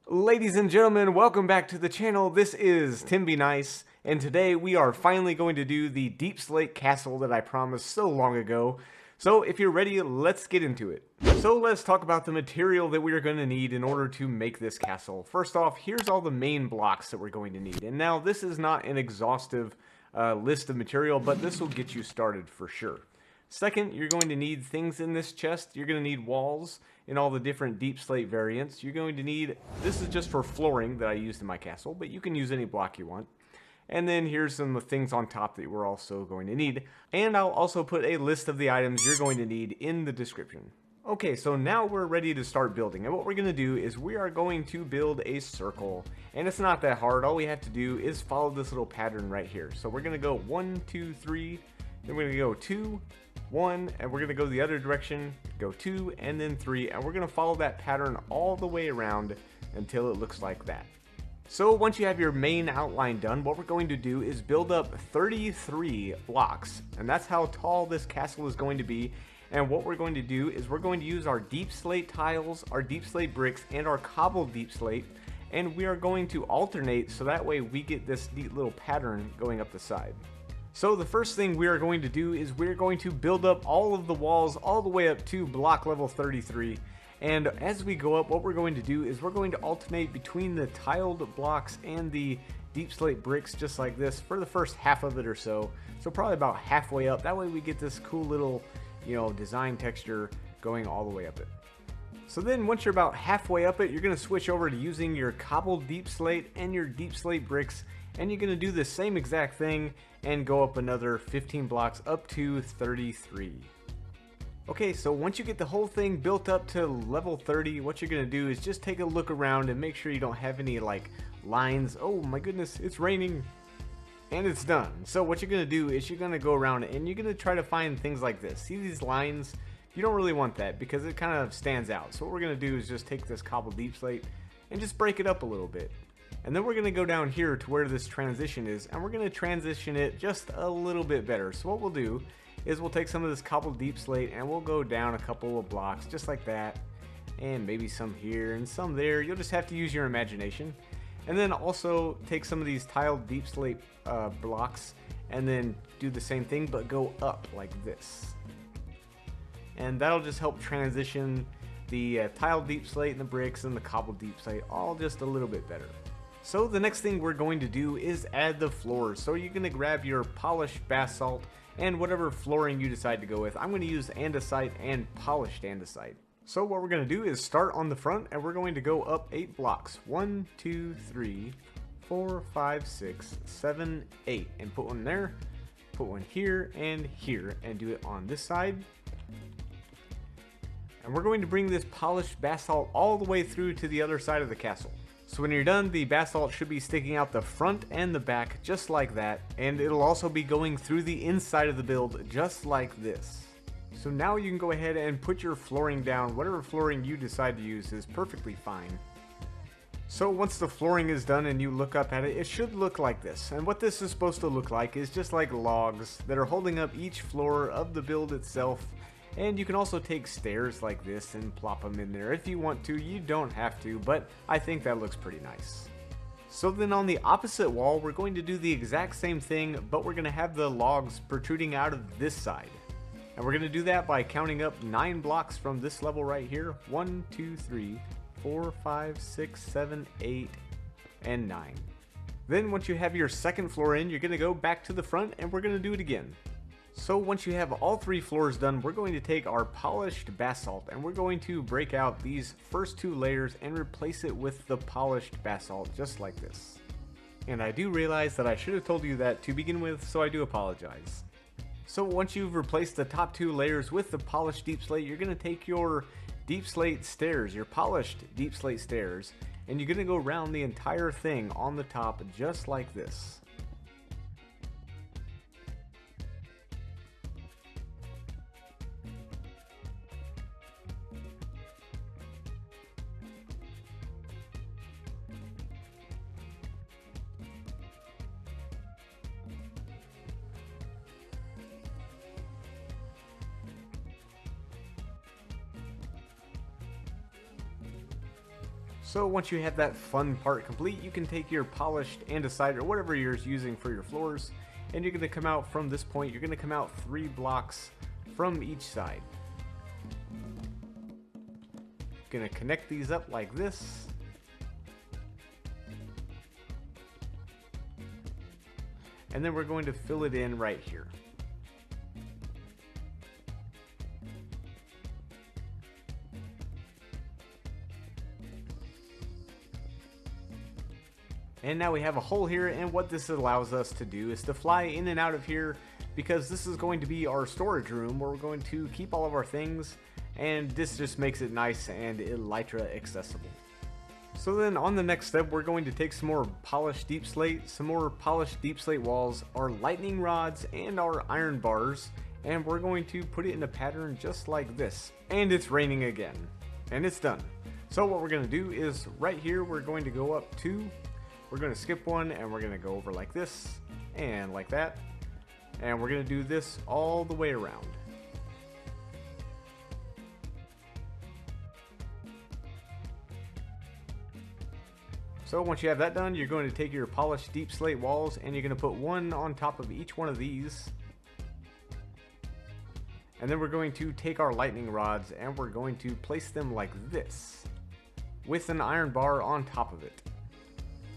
Ladies and gentlemen, welcome back to the channel. This is Tim Be Nice, and today we are finally going to do the Deepslate castle that I promised so long ago. So if you're ready, let's get into it. So let's talk about the material that we are going to need in order to make this castle. First off, here's all the main blocks that we're going to need. And now this is not an exhaustive list of material, but this will get you started for sure. Second, you're going to need things in this chest. You're going to need walls in all the different deep slate variants. You're going to need, this is just for flooring that I used in my castle, but you can use any block you want. And then here's some things on top that we're also going to need. And I'll also put a list of the items you're going to need in the description. Okay, so now we're ready to start building. And what we're going to do is we are going to build a circle. And it's not that hard. All we have to do is follow this little pattern right here. So we're going to go 1, 2, 3. Then we're going to go 2, 1, and we're going to go the other direction, go 2, and then 3, and we're going to follow that pattern all the way around until it looks like that. So once you have your main outline done, what we're going to do is build up 33 blocks, and that's how tall this castle is going to be. And what we're going to do is we're going to use our deep slate tiles, our deep slate bricks, and our cobbled deep slate, and we are going to alternate so that way we get this neat little pattern going up the side. So the first thing we are going to do is we're going to build up all of the walls all the way up to block level 33. And as we go up, what we're going to do is we're going to alternate between the tiled blocks and the deep slate bricks just like this for the first half of it or so. So probably about halfway up. That way we get this cool little, design texture going all the way up it. So then once you're about halfway up it, you're going to switch over to using your cobbled deep slate and your deep slate bricks. And you're going to do the same exact thing and go up another 15 blocks up to 33. Okay, so once you get the whole thing built up to level 30, what you're going to do is just take a look around and make sure you don't have any lines. Oh my goodness, it's raining. And it's done. So what you're going to do is you're going to go around and you're going to try to find things like this. See these lines? You don't really want that because it kind of stands out. So what we're going to do is just take this cobbled deep slate and just break it up a little bit. And then we're going to go down here to where this transition is, and we're going to transition it just a little bit better. So what we'll do is we'll take some of this cobbled deep slate and we'll go down a couple of blocks just like that, and maybe some here and some there. You'll just have to use your imagination. And then also take some of these tiled deep slate blocks and then do the same thing but go up like this. And that'll just help transition the tiled deep slate and the bricks and the cobbled deep slate all just a little bit better. So the next thing we're going to do is add the floors. So you're going to grab your polished basalt and whatever flooring you decide to go with. I'm going to use andesite and polished andesite. So what we're going to do is start on the front and we're going to go up 8 blocks. 1, 2, 3, 4, 5, 6, 7, 8. And put one there, put one here, and do it on this side. And we're going to bring this polished basalt all the way through to the other side of the castle. So when you're done, the basalt should be sticking out the front and the back just like that, and it'll also be going through the inside of the build just like this. So now you can go ahead and put your flooring down. Whatever flooring you decide to use is perfectly fine. So once the flooring is done and you look up at it, it should look like this. And what this is supposed to look like is just like logs that are holding up each floor of the build itself. And you can also take stairs like this and plop them in there if you want to. You don't have to, but I think that looks pretty nice. So then on the opposite wall, we're going to do the exact same thing, but we're going to have the logs protruding out of this side. And we're going to do that by counting up 9 blocks from this level right here. 1, 2, 3, 4, 5, 6, 7, 8, and 9. Then once you have your second floor in, you're going to go back to the front and we're going to do it again. So once you have all 3 floors done, we're going to take our polished basalt and we're going to break out these first 2 layers and replace it with the polished basalt just like this. And I do realize that I should have told you that to begin with, so I do apologize. So once you've replaced the top 2 layers with the polished deep slate, you're going to take your deep slate stairs, your polished deep slate stairs, and you're going to go around the entire thing on the top just like this. So once you have that fun part complete, you can take your polished andesite or whatever you're using for your floors, and you're going to come out from this point. You're going to come out 3 blocks from each side. Going to connect these up like this. And then we're going to fill it in right here. And now we have a hole here, and what this allows us to do is to fly in and out of here, because this is going to be our storage room where we're going to keep all of our things, and this just makes it nice and elytra accessible. So then on the next step, we're going to take some more polished deep slate, some more polished deep slate walls, our lightning rods, and our iron bars, and we're going to put it in a pattern just like this. And it's raining again, and it's done. So what we're going to do is right here, we're going to go up 2, we're going to skip 1, and we're going to go over like this and like that, and we're going to do this all the way around. So once you have that done, you're going to take your polished deep slate walls and you're going to put one on top of each one of these. And then we're going to take our lightning rods and we're going to place them like this, with an iron bar on top of it.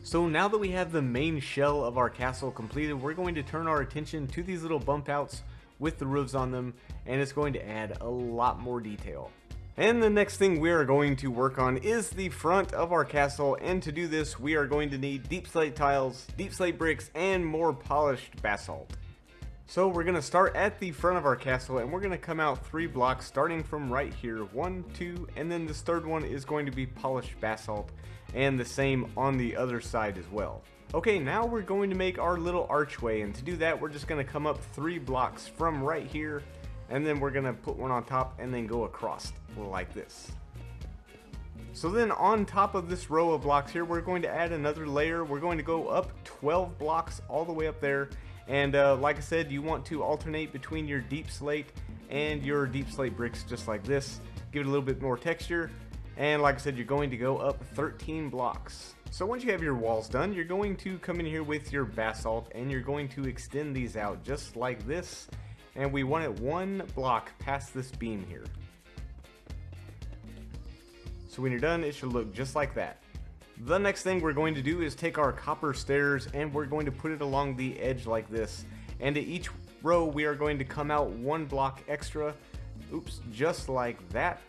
So now that we have the main shell of our castle completed, we're going to turn our attention to these little bump outs with the roofs on them, and it's going to add a lot more detail. And the next thing we are going to work on is the front of our castle, and to do this we are going to need deep slate tiles, deep slate bricks, and more polished basalt. So we're going to start at the front of our castle, and we're going to come out 3 blocks starting from right here, 1, 2, and then this third one is going to be polished basalt, and the same on the other side as well. Okay, now we're going to make our little archway, and to do that we're just going to come up 3 blocks from right here, and then we're going to put one on top and then go across like this. So then on top of this row of blocks here, we're going to add another layer. We're going to go up 12 blocks all the way up there, and like I said, you want to alternate between your deep slate and your deep slate bricks just like this. Give it a little bit more texture, and like I said, you're going to go up 13 blocks. So once you have your walls done, you're going to come in here with your basalt and you're going to extend these out just like this, and we want it 1 block past this beam here. So when you're done, it should look just like that. The next thing we're going to do is take our copper stairs and we're going to put it along the edge like this, and at each row we are going to come out 1 block extra, oops, just like that.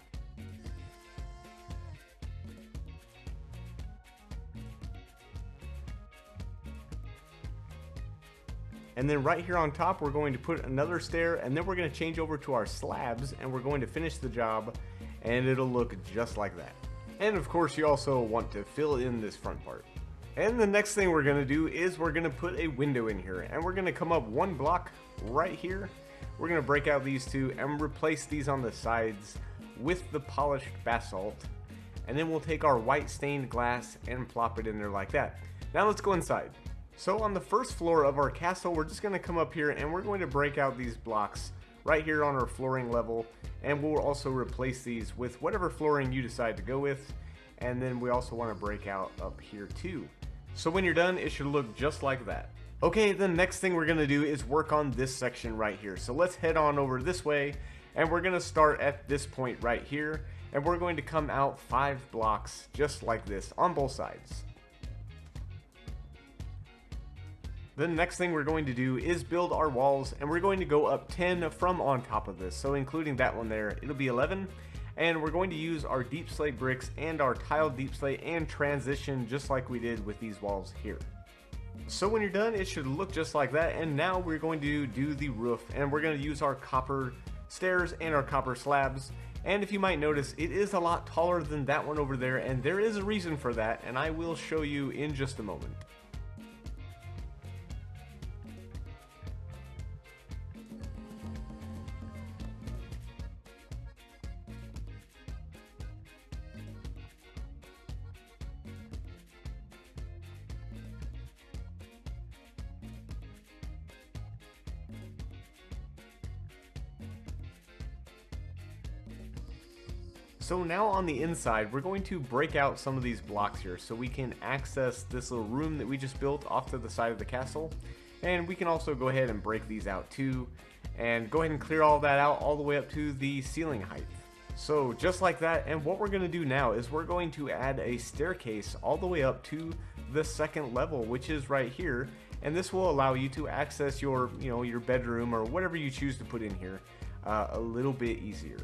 And then right here on top we're going to put another stair, and then we're going to change over to our slabs and we're going to finish the job, and it'll look just like that. And of course you also want to fill in this front part. And the next thing we're going to do is we're going to put a window in here, and we're going to come up 1 block right here. We're going to break out these 2 and replace these on the sides with the polished basalt, and then we'll take our white stained glass and plop it in there like that. Now let's go inside. So on the first floor of our castle, we're just going to come up here and we're going to break out these blocks right here on our flooring level, and we'll also replace these with whatever flooring you decide to go with, and then we also want to break out up here too. So when you're done, it should look just like that. Okay, the next thing we're going to do is work on this section right here. So let's head on over this way, and we're going to start at this point right here, and we're going to come out 5 blocks just like this on both sides. The next thing we're going to do is build our walls, and we're going to go up 10 from on top of this, so including that one there, it'll be 11, and we're going to use our deep slate bricks and our tiled deep slate and transition just like we did with these walls here. So when you're done, it should look just like that, and now we're going to do the roof, and we're going to use our copper stairs and our copper slabs, and if you might notice, it is a lot taller than that one over there, and there is a reason for that, and I will show you in just a moment. So now on the inside, we're going to break out some of these blocks here so we can access this little room that we just built off to the side of the castle. And we can also go ahead and break these out too, and go ahead and clear all that out all the way up to the ceiling height. So just like that, and what we're going to do now is we're going to add a staircase all the way up to the second level, which is right here. And this will allow you to access your, your bedroom or whatever you choose to put in here a little bit easier.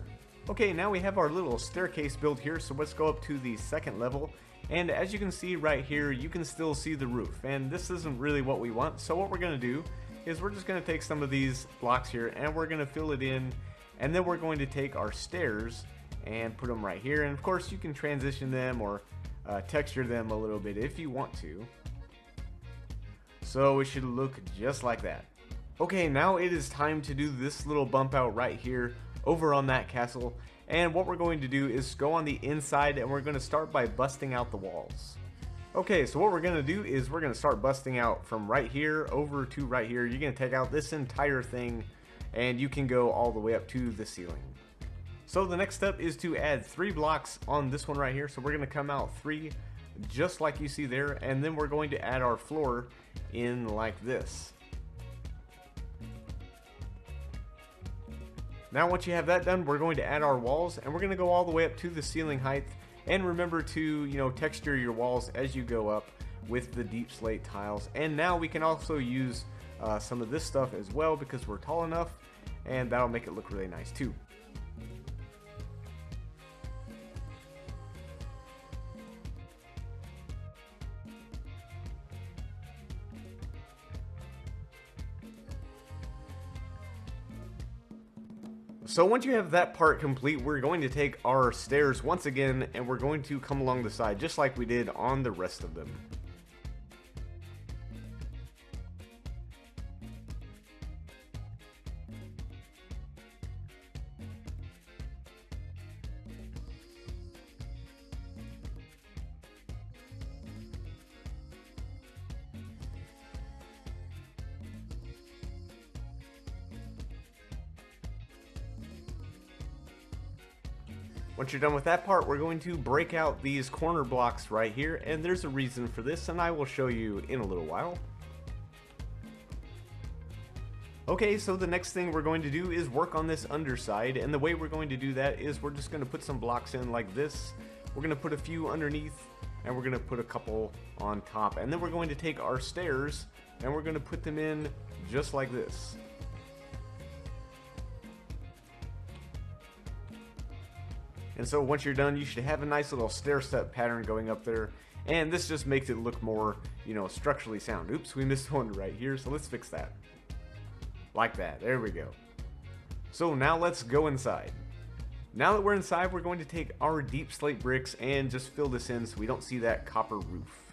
Okay, now we have our little staircase built here, so let's go up to the second level. And as you can see right here, you can still see the roof, and this isn't really what we want. So what we're going to do is we're just going to take some of these blocks here and we're going to fill it in, and then we're going to take our stairs and put them right here. And of course you can transition them or texture them a little bit if you want to. So it should look just like that. Okay, now it is time to do this little bump out right here over on that castle, and what we're going to do is go on the inside and we're going to start by busting out the walls. Okay, so what we're going to do is we're going to start busting out from right here over to right here. You're going to take out this entire thing and you can go all the way up to the ceiling. So the next step is to add 3 blocks on this one right here. So we're going to come out 3 just like you see there, and then we're going to add our floor in like this. Now once you have that done, we're going to add our walls and we're going to go all the way up to the ceiling height. And remember to, texture your walls as you go up with the deep slate tiles. And now we can also use some of this stuff as well because we're tall enough, and that'll make it look really nice too. So once you have that part complete, we're going to take our stairs once again and we're going to come along the side just like we did on the rest of them. Once you're done with that part, we're going to break out these corner blocks right here, and there's a reason for this, and I will show you in a little while. Okay, so the next thing we're going to do is work on this underside, and the way we're going to do that is we're just going to put some blocks in like this. We're going to put a few underneath, and we're going to put a couple on top, and then we're going to take our stairs and we're going to put them in just like this. And so once you're done, you should have a nice little stair step pattern going up there, and this just makes it look more, structurally sound. Oops, we missed one right here, so let's fix that. Like that, there we go. So now let's go inside. Now that we're inside, we're going to take our deep slate bricks and just fill this in so we don't see that copper roof.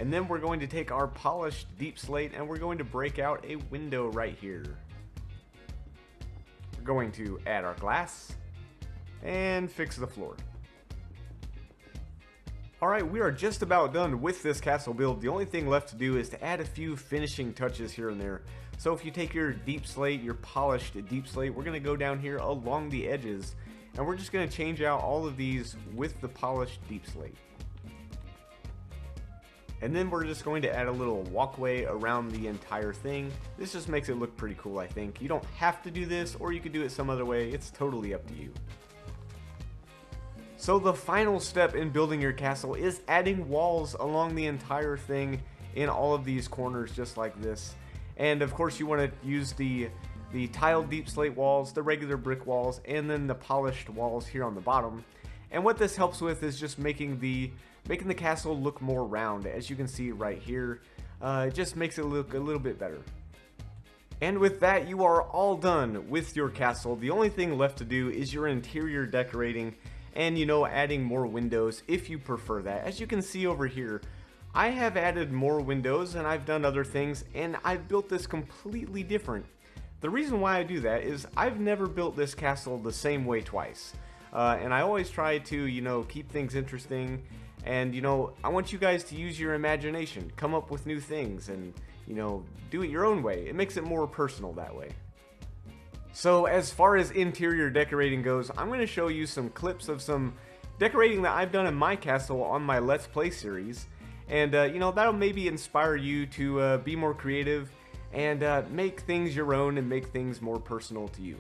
And then we're going to take our polished deep slate and we're going to break out a window right here. We're going to add our glass and fix the floor. Alright, we are just about done with this castle build. The only thing left to do is to add a few finishing touches here and there. So if you take your deep slate, your polished deep slate, we're going to go down here along the edges and we're just going to change out all of these with the polished deep slate. And then we're just going to add a little walkway around the entire thing. This just makes it look pretty cool, I think. You don't have to do this, or you could do it some other way. It's totally up to you. So the final step in building your castle is adding walls along the entire thing in all of these corners just like this. And of course you want to use the tiled deep slate walls, the regular brick walls, and then the polished walls here on the bottom. And what this helps with is just making the castle look more round. As you can see right here, it just makes it look a little bit better. And with that, you are all done with your castle. The only thing left to do is your interior decorating and adding more windows if you prefer that. As you can see over here, I have added more windows and I've done other things, and I've built this completely different. The reason why I do that is I've never built this castle the same way twice. And I always try to, keep things interesting, and, I want you guys to use your imagination, come up with new things, and, do it your own way. It makes it more personal that way. So as far as interior decorating goes, I'm going to show you some clips of some decorating that I've done in my castle on my Let's Play series. And, you know, that'll maybe inspire you to be more creative and make things your own and make things more personal to you.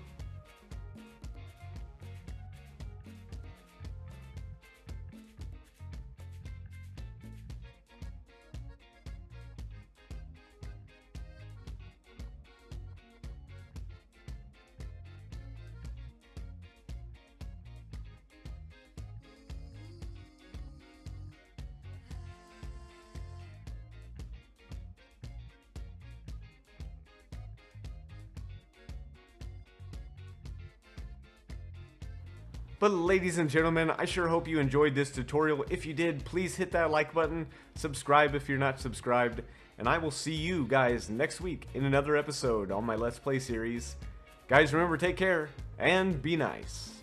But ladies and gentlemen, I sure hope you enjoyed this tutorial. If you did, please hit that like button, subscribe if you're not subscribed, and I will see you guys next week in another episode on my Let's Play series. Guys, remember, take care, and be nice.